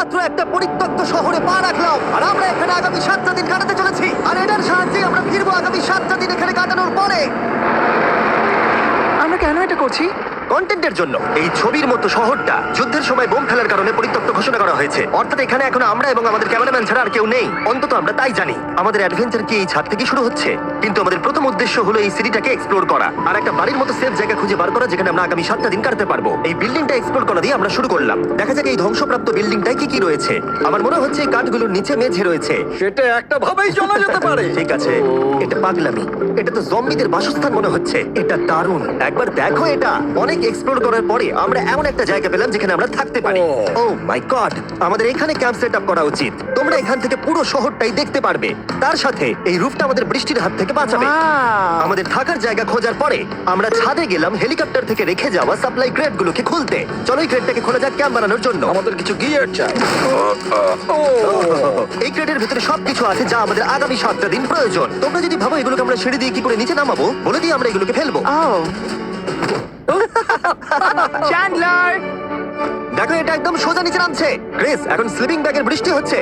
মাত্র একটা পরিত্যক্ত শহরে পা রাখলাম, আর আমরা এখানে আগামী 7টা দিন কাটাতে চলেছি। আর এটার সাহায্যে আমরা ফিরবো আগামী 7টা দিন এখানে কাটানোর পরে। আমরা কেন এটা করছি? কন্টেন্টের জন্য। এই ছবির মতো শহরটা যুদ্ধের সময় বোম ফেলার কারণে পরিত্যক্ত ঘোষণা করা হয়েছে। অর্থাৎ এখানে এখন আমরা এবং আমাদের ক্যামেরাম্যান ছাড়া আর কেউ নেই। অন্তত আমরা তাই জানি। আমাদের অ্যাডভেঞ্চার কি এই ছাদ থেকে শুরু হচ্ছে, কিন্তু আমাদের প্রথম উদ্দেশ্য হলো এই সিটিটাকে এক্সপ্লোর করা আর একটা বাড়ির মতো সেফ জায়গা খুঁজে বার করা যেখানে আমরা আগামী 7টা দিন কাটাতে পারবো। এই বিল্ডিংটা এক্সপ্লোর করা দিয়ে আমরা শুরু করলাম। দেখা যাক এই ধ্বংসপ্রাপ্ত বিল্ডিংটায় কি কি রয়েছে। আমার মনে হচ্ছে এই কাঠগুলোর নিচে মেঝে রয়েছে। সেটা একটা ভাবেই জানা যেতে পারে। ঠিক আছে, এটা পাগলামি। এটা তো জম্বিদের বাসস্থান মনে হচ্ছে। এটা দারুণ, একবার দেখো এটা। অনেক এক্সপ্লোর করার পরে আমরা এমন একটা জায়গা পেলাম যেখানে আমরা থাকতে পারি। ও মাই গড, আমাদের এখানে ক্যাম্প সেট আপ করা উচিত। তোমরা এখান থেকে পুরো শহরটাই দেখতে পারবে। তার সাথে এই রুফটা আমাদের বৃষ্টির হাত থেকে বাঁচাবে। Wow! আমাদের থাকার জায়গা খোঁজার পরে আমরা ছাদে গেলাম হেলিকপ্টার থেকে রেখে যাওয়া সাপ্লাই ক্রেট গুলোকে খুলতে। চলো এই ক্রেটটাকে খোলা যাক ক্যাম্প বানানোর জন্য। আমাদের কিছু গিয়ার চাই। এই ক্রেটের ভিতরে সবকিছু আছে যা আমাদের আগামী 7টা দিন প্রয়োজন। তোমরা যদি ভাবো এগুলোকে আমরা সিঁড়ি দিয়ে কি করে নিচে নামাবো, বলে দিয়ে আমরা এগুলোকে ফেলবো। Oh! চ্যান্ডলার! দেখো এটা একদম সোজা নিচে নামছে। ক্রিস, এখন স্লিপিং ব্যাগের বৃষ্টি হচ্ছে।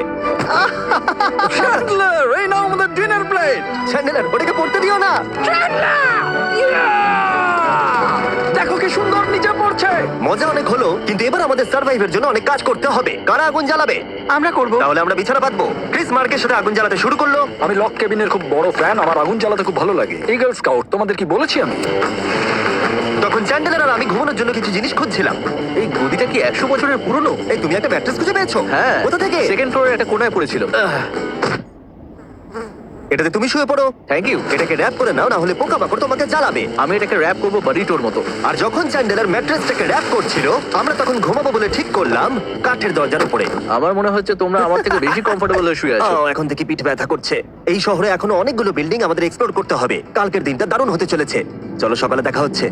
চ্যান্ডলার, এই নাও আমাদের ডিনার প্লেট। চ্যান্ডেলার, ওটাকে পড়তে দিও না। দেখো কি সুন্দর নিচে পড়ছে। মজা অনেক হলো, কিন্তু এবার আমাদের সার্ভাইভের জন্য অনেক কাজ করতে হবে। কারা আগুন জ্বালাবে? আমরা করব। তাহলে আমরা বিছানা বাঁধবো। ক্রিস মার্কের সাথে আগুন জ্বালাতে শুরু করলো। আমি লক কেবিনের খুব বড় ফ্যান, আমার আগুন জ্বালাতে খুব ভালো লাগে। ইগল স্কাউট, তোমাদের কি বলেছি আমি? তখন চ্যান্ডেলার আর আমি ঘুমানোর জন্য কিছু জিনিস খুঁজছিলাম। এই গদিটা কি 100 বছরের পুরনো? এই তুমি একটা ম্যাট্রেস খুঁজে পেয়েছো? হ্যাঁ, কোথা থেকে? সেকেন্ড ফ্লোরে একটা কোণায় পড়েছিল। এটাতে তুমি শুয়ে পড়ো। Thank you. এটাকে র‍্যাপ করে নাও, না হলে পোকামাকড় তোমাকে জ্বালাবে। আমি এটাকে র‍্যাপ করব বারিটোর মতো। আর যখন চ্যান্ডেলার ম্যাট্রেসটাকে র‍্যাপ করছিল, আমরা তখন ঘুমাবো বলে ঠিক করলাম কাঠের দরজার উপরে। আমার মনে হচ্ছে তোমরা আমার থেকে বেশি কমফোর্টেবল হয়ে শুয়ে আছো। এখন থেকে পিঠ ব্যথা করছে। এই শহরে এখনো অনেকগুলো বিল্ডিং আমাদের এক্সপ্লোর করতে হবে। কালকের দিনটা দারুণ হতে চলেছে। চলো সকালে দেখা হচ্ছে।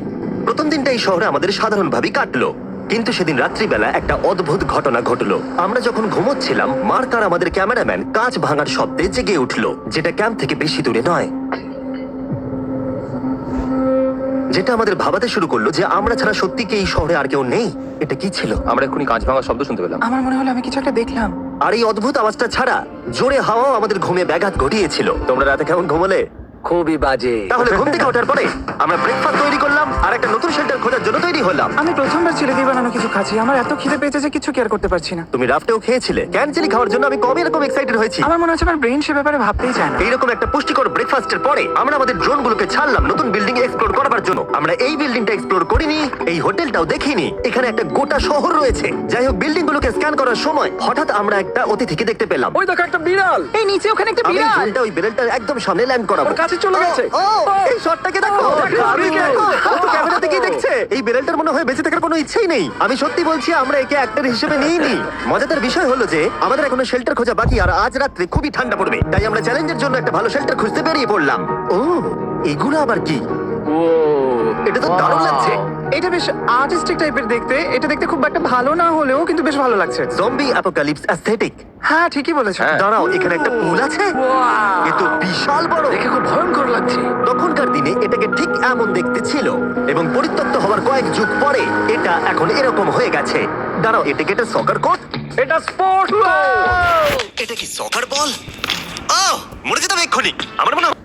প্রথম দিনটা এই শহরে আমাদের সাধারণভাবেই কাটলো, কিন্তু সেদিন রাত্রিবেলা একটা অদ্ভুত ঘটনা ঘটলো। আমরা যখন ঘুমোচ্ছিলাম, মার্ক আর আমাদের ক্যামেরাম্যান কাঁচ ভাঙার শব্দে জেগে উঠলো, যেটা ক্যাম্প থেকে বেশি দূরে নয়। যেটা আমাদের ভাবাতে শুরু করলো যে আমরা ছাড়া সত্যি কি এই শহরে আর কেউ নেই। এটা কি ছিল? আমরা এক্ষুনি কাঁচ ভাঙার শব্দ শুনতে পেলাম। আমার মনে হলো আমি কিছু একটা দেখলাম। আর এই অদ্ভুত আওয়াজটা ছাড়া জোরে হাওয়াও আমাদের ঘুমে ব্যাঘাত ঘটিয়েছিল। তোমরা রাতে কেমন ঘুমোলে? খুবই বাজে। তাহলে ঘুম থেকে ওঠার পরে আমরা ব্রেকফাস্ট তৈরি করলাম আর একটা নতুন শেল্টার খোঁজার জন্য তৈরি হলাম। আমি প্রথমবার ছেলে দিয়ে বানানো কিছু খাচ্ছি। আমার এত খিদে পেয়েছে যে কিছু কেয়ার করতে পারছি না। তুমি রাফটেও খেয়েছিলে। ক্যানচেলি খাওয়ার জন্য আমি কবে এরকম এক্সাইটেড হয়েছি। আমার মনে হচ্ছে আমার ব্রেন সে ব্যাপারে ভাবতেই চায় না। এইরকম একটা পুষ্টিকর ব্রেকফাস্টের পরে আমরা আমাদের ড্রোনগুলোকে ছাড়লাম নতুন বিল্ডিং এক্সপ্লোর করার জন্য। আমরা এই বিল্ডিংটা এক্সপ্লোর করিনি, এই হোটেলটাও দেখিনি। এখানে একটা গোটা শহর রয়েছে। যাই হোক, বিল্ডিংগুলোকে স্ক্যান করার সময় হঠাৎ আমরা একটা অতিথিকে দেখতে পেলাম। ওই দেখো একটা বিড়াল। এই নিচে ওখানে একটা আমি বিড়াল। ড্রোনটা ওই বিড়ালটার একদম সামনে ল্যান্ড করাবো। ওর কাছে চলে গেছে। ও, এই শটটাকে দেখো। ও তো ক্যামেরাতে কি দেখছে? এই বিড়ালটার মনে হয় বেঁচে থাকার কোনো ইচ্ছেই নেই। আমি সত্যি বলছি, আমরা একে অ্যাক্টর হিসেবে নিইনি। মজাদার বিষয় হলো যে আমাদের এখনো শেল্টার খোঁজা বাকি, আর আজ রাত্রে খুবই ঠান্ডা পড়বে। তাই আমরা চ্যালেঞ্জের জন্য একটা ভালো শেল্টার খুঁজতে বেরিয়ে পড়লাম। ও, এগুলো আবার কি? ও, এটা তো দারুণ লাগছে। এটা বেশ আর্টিস্টিক টাইপের দেখতে। এটা দেখতে খুব একটা ভালো না হলেও কিন্তু বেশ ভালো লাগছে। Zombie apocalypse aesthetic. হ্যাঁ, ঠিকই বলেছো। হ্যাঁ। দাঁড়াও, এখানে একটা পুল আছে। কিন্তু বিশাল বড়। দেখে খুব ভয়ঙ্কর লাগছে। তখনকার দিনে এটাকে ঠিক এমন দেখতে ছিল, এবং পরিত্যক্ত হওয়ার কয়েক যুগ পরে এটা এখন এরকম হয়ে গেছে। দাঁড়াও, এটাকে একটা সকার কোর্ট। এটা স্পোর্ট। এটা কি সকার বল? মরে যেতাম এক্ষুনি। আমার মনে হয়